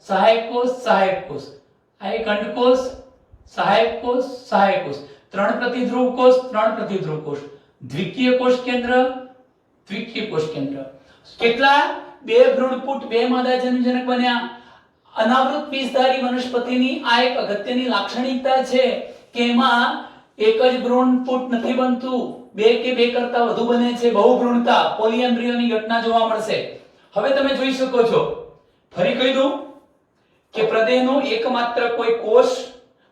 સહાયક કોષ, સહાયક કોષ. આ એક અંડકોષ, સહાયક કોષ, સહાયક કોષ. 3 પ્રતિધ્રુવ કોષ, 3 પ્રતિધ્રુવ કોષ. દ્વિકીય કોષ કેન્દ્ર, દ્વિકીય કોષ કેન્દ્ર. કેટલા? 2 ભ્રૂણપુટ, 2 માદાજન્યુજનક બન્યા. અનાવૃત બીજધારી વનસ્પતિની આ એક અગત્યની લાક્ષણિકતા છે કે એમાં એક જ ભ્રૂણપુટ નથી બનતું, 2 કે 2 કરતા વધુ બને છે. બહુભ્રૂણતા, પોલીએમ્બ્રિયોની ઘટના જોવા મળશે. હવે તમે જોઈ શકો છો, ફરી કહી દઉં કે પ્રદેહનો એકમાત્ર કોઈ કોષ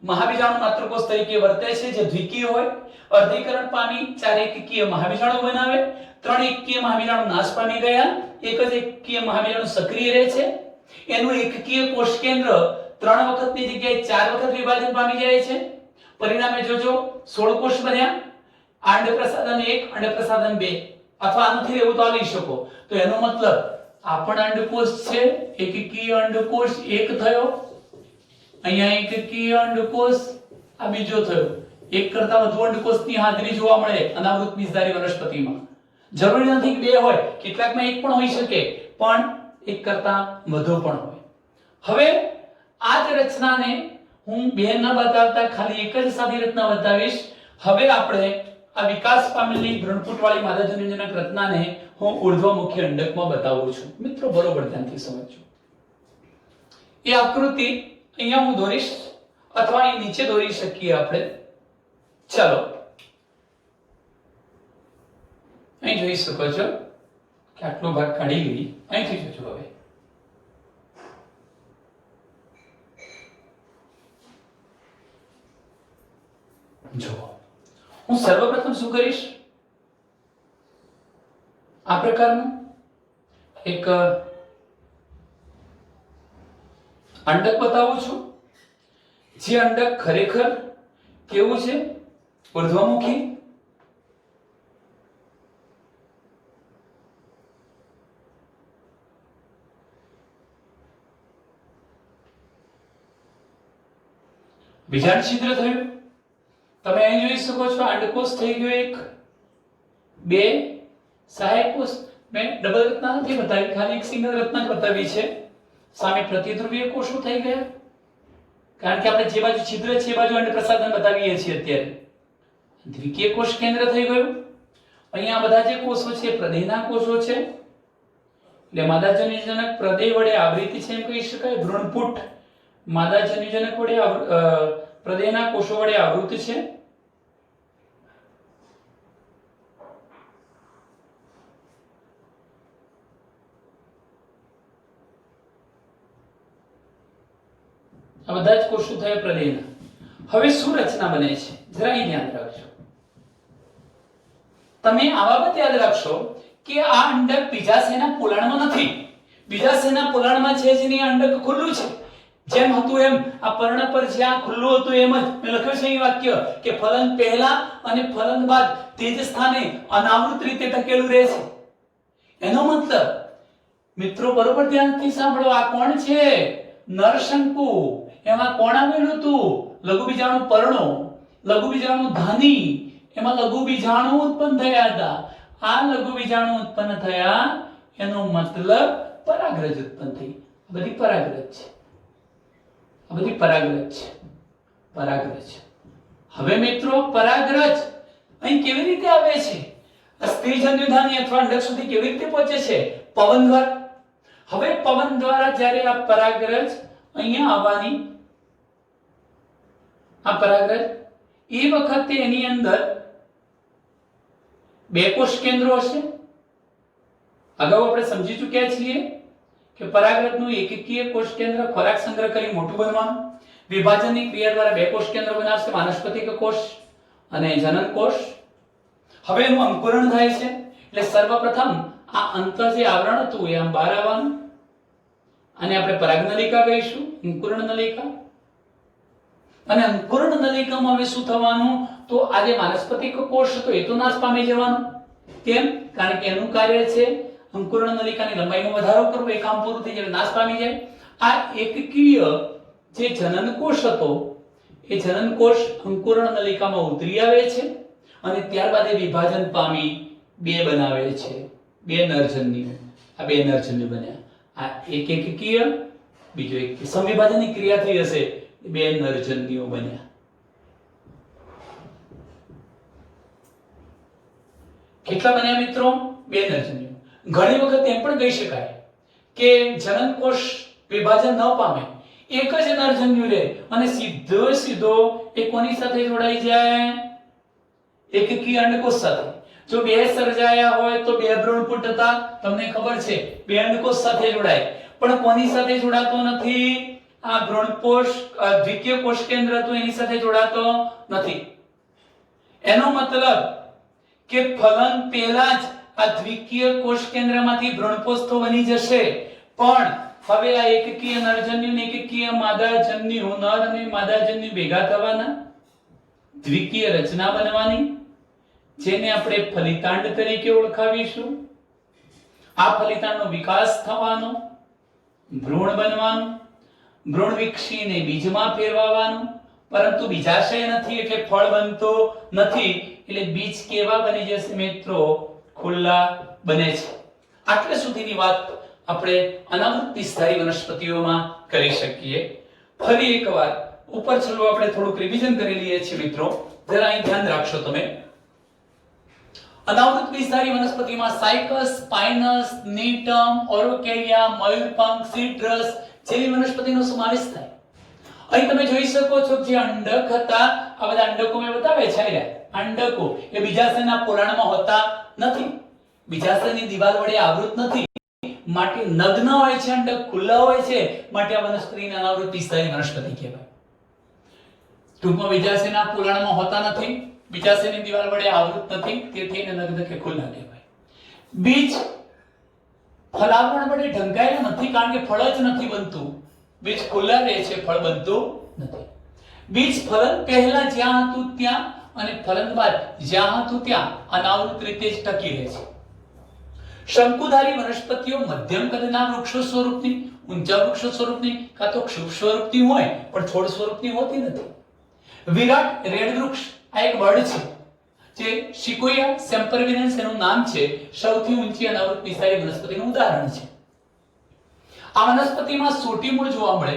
મહાબીજાણુ માતૃકોષ તરીકે વર્તે છે જે દ્વિકીય હોય. અર્ધીકરણ પામી 4 એકકીય મહાબીજાણુ બનાવે. 3 એકકીય મહાબીજાણુ નાશ પામી ગયા. એક જ એકકીય મહાબીજાણુ સક્રિય રહે છે. એનું એકકીય કોષ કેન્દ્ર 3 વખતની જગ્યાએ 4 વખત વિભાજન પામી જાય છે. પરિણામે જોજો 16 કોષ બન્યા. અંડપ્રસાધન 1, અંડપ્રસાધન 2, અથવા આનાથી એવું તો લઈ શકો. તો એનો મતલબ આ પણ અંડકોષ છે, એકકીય અંડકોષ એક થયો, અહીંયા એકકીય અંડકોષ આ બીજો થયો. એક કરતા વધુ અંડકોષની હાજરી જોવા મળે અનાવૃત બીજધારી વનસ્પતિમાં. જરૂરી નથી કે બે હોય, કેટલાકમાં એક પણ હોઈ શકે, પણ એક કરતા વધુ પણ હોય. હવે આ જ રચનાને હું બે ન બતાવતા ખાલી એક જ સાદી રચના બતાવીશ. હવે આપણે આ વિકાસ પામેલી ભ્રૂણપુટવાળી માદાજન્યુજનક રચનાને હું ઉર્ધ્વમુખી અંડકમાં બતાવું છું. મિત્રો બરોબર ધ્યાનથી સમજજો. એ આકૃતિ અહીંયા હું દોરીશ અથવા અહીં નીચે દોરી શકીએ આપણે. ચાલો અહીં જોઈ શકો છો કે આટલો ભાગ કાઢી લઈ. અહીંથી જોજો. હવે જો હું સર્વપ્રથમ શું કરીશ, આ પ્રકારનું એક અંડક બતાવું છું. જે અંડક ખરેખર કેવું છે, ઉર્ધ્વમુખી. બીજાણુ છિદ્ર થયું. તમે અહીં જોઈ શકો છો અંડકોષ થઈ ગયો એક, બે સહાયક કોષ. મેં ડબલ રચના નથી બતાવી, ખાલી એક સિંગલ રચના જ બતાવી છે. સામે પ્રતિધ્રુવીય કોષો થઈ ગયા, કારણ કે આપણે જે બાજુ છિદ્ર છે એ બાજુ અંડ પ્રસાધન બતાવીએ છીએ અત્યારે. દ્વિકીય કોષ કેન્દ્ર થઈ ગયું. અહીંયા બધા જે કોષો છે પ્રદેહના કોષો છે, એટલે માદાજન્યુજનક પ્રદેહ વડે આવૃત છે એમ કહી શકાય. ભ્રૂણપુટ માદાજન્યુજનક વડે પ્રદેહના કોષો વડે આવૃત છે. આ બધા જ કોષો થયા પ્રદેહના. હવે શું રચના બને છે જરા અહીં ધ્યાન રાખજો. તમે આ બાબત યાદ રાખશો કે આ અંડક બીજાશયના પોલાણમાં નથી. બીજાશયના પોલાણમાં છે જેની અંડક ખુલ્લું છે. જેમ હતું એમ આ પર્ણ પર જ્યાં ખુલ્લું હતું એમ જ મેં લખ્યું છે અહીં વાક્ય કે ફલન પહેલા અને ફલન બાદ તે જ સ્થાને અનાવૃત રીતે ટકેલું રહે છે. એનો મતલબ મિત્રો બરોબર ધ્યાનથી સાંભળો, આ કોણ છે? નરશંકુ. એમાં કોણ આવેલું હતું? લઘુ બીજાણુ પર્ણો, લઘુ બીજાણુ ધાની. એમાં લઘુ બીજાણુ ઉત્પન્ન થયા હતા. આ લઘુ બીજાણુ ઉત્પન્ન થયા એનો મતલબ પરાગરજ ઉત્પન્ન થઈ. આ બધી પરાગરજ છે, આ બધી પરાગરજ છે, પરાગરજ. હવે મિત્રો પરાગરજ અહીં કેવી રીતે આવે છે? સ્ત્રીજન્યુધાની અથવા અંડક સુધી કેવી રીતે પહોંચે છે? પવન દ્વારા. હવે પવન દ્વારા જ્યારે આ પરાગરજ અહીંયા આવવાની, આ પરાગરજ એ વખતે એની અંદર બે કોષ કેન્દ્રો હશે. અગાઉ આપણે સમજી ચૂક્યા છીએ કે પરાગરજનું એકકીય કોષ કેન્દ્ર ખોરાક સંગ્રહ કરી મોટું બનવાનું, વિભાજનની ક્રિયા દ્વારા બે કોષ કેન્દ્ર બનાવશે, વાનસ્પતિક કોષ અને જનન કોષ. હવે એનું અંકુરણ થાય છે. એટલે સર્વપ્રથમ આ અંતર જે આવરણ હતું એ આમ બહાર આવવાનું, અને આપણે પરાગનલિકા કહીશું, અંકુરણ નલિકા. અને અંકુરણ નલિકામાં હવે શું થવાનું? તો આ જે વાનસ્પતિક કોષ હતો એ તો નાશ પામી જવાનો. કેમ? કારણ કે એનું કાર્ય છે અંકુરણ નલિકાની લંબાઈમાં વધારો કરવો. એ કામ પૂરું થઈ જાય, નાશ પામી જાય. આ એકકીય જે જનન કોષ હતો એ જનન કોષ અંકુરણ નલિકામાં ઉતરી આવે છે અને ત્યારબાદ એ વિભાજન પામી બે બનાવે છે, બે નરજન્યુ. આ બે નરજન્યુ બન્યા. આ એક એકકીય, બીજો એક સંવિભાજનની ક્રિયા થઈ હશે, બે નરજન્યુઓ બન્યા. કેટલા બન્યા મિત્રો? બે નરજન્યુઓ. ઘણી વખત એમ પણ કહી શકાય કે જનન કોષ વિભાજન ન પામે, એક જ નરજન્યુ રહે અને સીધો એ કોની સાથે જોડાઈ જાય? એકકીય અંડકોષ સાથે. જો બે સર્જાયા હોય તો બે ભ્રૂણપુટ હતા, તમને ખબર છે, બે અંડકોષ સાથે જોડાય. પણ કોની સાથે જોડાતો નથી? આ ભ્રૂણકોષ દ્વિકીય કોષ કેન્દ્ર હતું એની સાથે જોડાતો નથી. એનો મતલબ કે ફલન પહેલા જ આ દ્વિકીય કોષ કેન્દ્રમાંથી ભ્રૂણકોષ તો બની જશે, પણ હવે આ એકકીય નરજન્યુ અને એકકીય માદાજન્યુ, નર અને માદાજન્યુ ભેગા થવાના, દ્વિકીય રચના બનવાની, જેને આપણે ફલિતાંડ તરીકે ઓળખાવીશું. આ ફલિતાંડનો વિકાસ થવાનો, ભ્રૂણ બનવાનું, ભ્રૂણ વિકસીને બીજમાં ફેરવાવાનું, પરંતુ બીજાશય નથી એટલે ફળ બનતો નથી, એટલે બીજ કેવા બની જશે મિત્રો? ખુલ્લા બને છે. આટલે સુધીની વાત આપણે અનાવૃત બીજધારી વનસ્પતિઓમાં કરી શકીએ. ફરી એકવાર ઉપર ચલો આપણે થોડુંક રિવિઝન કરી લઈએ છીએ મિત્રો. જરા અહીં ધ્યાન રાખશો તમે. અનાવૃત બીજધારી વનસ્પતિમાં સાયકસ, પાઇનસ, નીટમ, ઓરોકેરિયા, મયુરપંખ, સિટ્રસ જેવી વનસ્પતિનો સમાવેશ થાય. અહીં તમે જોઈ શકો છો જે અંડક હતા, આ બધા અંડકો મેં બતાવે છે. અંડકો એ બીજાશયના પોલાણમાં હોતા નથી, બીજાશયની દિવાલ વડે આવૃત નથી, માટે નગ્ન હોય છે, અંડક ખુલ્લા હોય છે, માટે આ વનસ્પતિને અનાવૃત બીજધારી વનસ્પતિ કહેવાય. ટૂંકમાં બીજાશયના પોલાણમાં હોતા નથી, બીજાશયની દિવાલ વડે આવૃત નથી, તેથી એને નગ્ન કે ખુલ્લા કહેવાય. બીજ ફલાવરણ વડે ઢંકાયેલા નથી, કારણ કે ફળ જ નથી બનતું. બીજ ખુલ્લા રહે છે, ફળ બનતું નથી. બીજ ફલન પહેલા જ્યાં હતું ત્યાં અને ફલન બાદ જ્યાં હતું ત્યાં અનાવૃત રીતે જ ટકી રહે છે. શંકુધારી વનસ્પતિઓ મધ્યમ કદના વૃક્ષો સ્વરૂપની, ઊંચા વૃક્ષો સ્વરૂપની કાં તો ક્ષુપ સ્વરૂપની હોય, પણ છોડ સ્વરૂપની હોતી નથી. વિરાટ રેડ વૃક્ષ આ એક બર્ડ છે જે સિકોયા સેમ્પરવિનસ એનું નામ છે, સૌથી ઊંચી અનાવૃત બીજધારી વનસ્પતિનું ઉદાહરણ છે. આ વનસ્પતિમાં સોટી મૂળ જોવા મળે.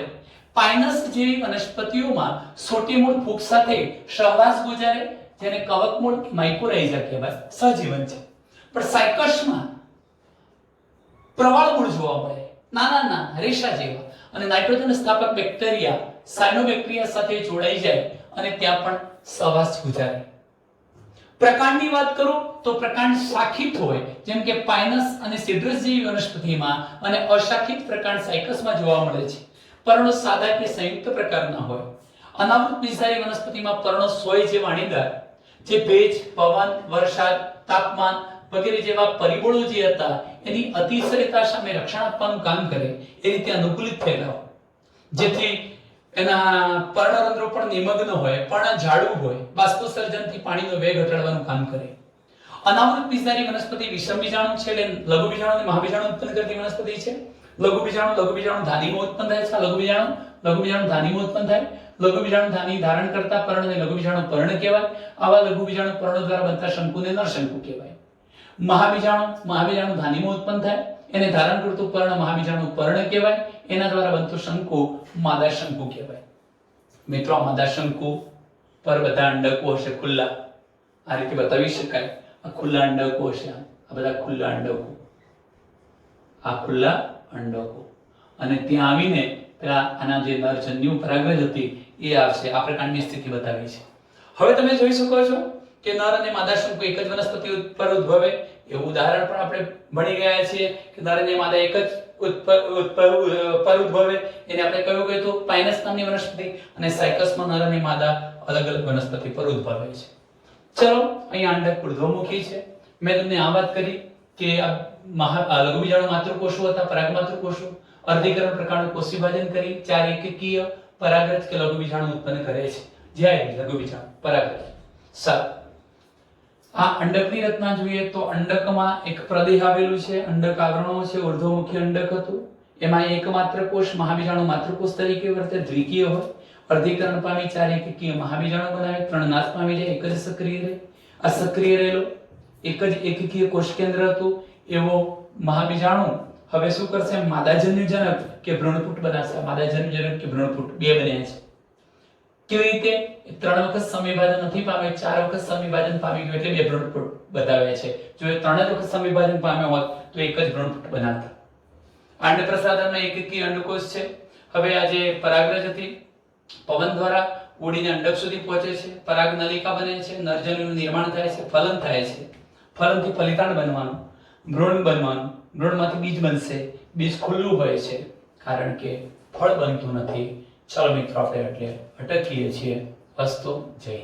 પાઇનસ જેવી વનસ્પતિઓમાં સોટી મૂળ ફૂગ સાથે સહવાસ ગુજારે, જેને કવક મૂળ માઇકોરાઇઝા કહેવાય, સહજીવન છે. પણ સાયકસમાં પ્રવાળ મૂળ જોવા મળે, નાના નાના રેશા જેવા, અને નાઇટ્રોજન સ્થાપક બેક્ટેરિયા સાયનોબેક્ટેરિયા સાથે જોડાઈ જાય અને ત્યાં પણ સહવાસ ગુજારે. પ્રકાંડની વાત કરું તો પ્રકાંડ શાખિત હોય, જેમ કે પાઇનસ અને સિડ્રસ જેવી વનસ્પતિમાં, અને અશાખિત પ્રકાંડ સાયકસમાં જોવા મળે છે. પર્ણો સાદા કે સંયુક્ત પ્રકારના હોય. અનાવૃત બીજધારી વનસ્પતિમાં પર્ણો સોય જે વાણીદાર, જે ભેજ, પવન, વરસાદ, તાપમાન વગેરે જેવા પરિબળો જે હતા એની અતિશયતા સામે રક્ષણ આપવાનું કામ કરે એ રીતે અનુકૂલિત થયેલા હોય, જેથી એના પર્ણરંધ્રો પણ નિમગ્ન હોય, પર્ણ જાડું હોય, બાષ્પોત્સર્જનથી પાણીનો વેગ ઘટાડવાનું કામ કરે. અનાવૃત બીજધારી વનસ્પતિ વિષમ બીજાણુ છે, એટલે લઘુ બીજાણુ અને મહાબીજાણુ ઉત્પન્ન કરતી વનસ્પતિ છે. લઘુ બીજાણુ ધાનીમાં ઉત્પન્ન થાય છે. લઘુ બીજાણુ ધાનીમાં ઉત્પન્ન થાય. લઘુ બીજાણુ ધાની ધારણ કરતા પર્ણને લઘુ બીજાણુ પર્ણ કહેવાય. આવા લઘુ બીજાણુ પર્ણો દ્વારા બનતા શંકુને નરશંકુ કહેવાય. મહાબીજાણુ ધાનીમાં ઉત્પન્ન થાય, એને ધારણ કરતું પર્ણ મહાબીજાણુ પર્ણ કહેવાય. એના દ્વારા બનતું શંકુ માદા શંકુ કહેવાય. મિત્રો, આ માદા શંકુ પર બધા અંડકો હશે ખુલ્લા, આ રીતે બતાવી શકાય. આ ખુલ્લા અંડકો હશે, આ બધા ખુલ્લા અંડકો, આ ખુલ્લા અંડકો, અને ત્યાં આવીને પેલા આના જે નરજન્યુ પરાગરજ હતી એ આવશે. આ પ્રકારની સ્થિતિ બતાવી છે. હવે તમે જોઈ શકો છો કે નર અને માદા શંકુ એક જ વનસ્પતિ પર ઉદ્ભવે. એવું ઉદાહરણ પણ આપણે ભણી ગયા છીએ કે નર અને માદા એક જ પર ઉદ્ભવે. એને આપણે કયું કહ્યું હતું? પાઇનસ નામની વનસ્પતિ. અને સાયકસમાં નર અને માદા અલગ અલગ વનસ્પતિ પર ઉદ્ભવે છે. ચલો, અહીંયા અંડક ઉર્ધ્વમુખી છે. મેં તમને આ વાત કરી કે આ લઘુ બીજાણુ માતૃકોષો હતા, પરાગ માતૃકોષો. અર્ધીકરણ પ્રકારનું કોષ વિભાજન કરી 4 એકકીય પરાગરજ કે લઘુ બીજાણુ ઉત્પન્ન કરે છે. જ્યાં લઘુ બીજાણુ પરાગરજ. સારું, આ અંડકની રચના જોઈએ તો અંડકમાં એક પ્રદેહ આવેલું છે, અંડક આવરણો છે. ઉર્ધ્વમુખી અંડક હતું, એમાં એકમાત્ર કોષ મહાબીજાણુ માતૃકોષ તરીકે વર્તે, દ્વિકીય હોય. અર્ધીકરણ પામી 4 એકકીય મહાબીજાણુ બનાવે, 3 નાશ પામી જાય, એક જ સક્રિય રહે. આ સક્રિય રહેલો એક જ એકકીય કોષ કેન્દ્ર હતું એવો મહાબીજાણુ હવે શું કરશે? માદાજન્યુજનક કે ભ્રૂણપુટ બનાવશે. માદાજન્યુજનક કે ભ્રૂણપુટ બે બન્યા છે. કેવી રીતે? 3 વખત સમવિભાજન નથી પામ્યો, 4 વખત સમવિભાજન પામી ગયો, એટલે બે ભ્રૂણપુટ બતાવે છે. જો એ 3 વખત સમવિભાજન પામ્યો હોત તો એક જ ભ્રૂણપુટ બનાવતા. અંડ પ્રસાધનનો એકકીય અંડકોષ છે. હવે આ જે પરાગરજ હતી પવન દ્વારા ઉડીને અંડક સુધી પહોંચે છે, પરાગ નલિકા બને છે, નરજન્યુનું નિર્માણ થાય છે, ફલન થાય છે. ફલનથી ફલિતાંડ બનવાનું, ભ્રૂણ બનવાનું, ભ્રૂણમાંથી બીજ બનશે. બીજ ખુલ્લું હોય છે કારણ કે ફળ બનતું નથી. ચલો મિત્રો, આપણે એટલે અટકીએ છીએ. અસ્તુ, જય.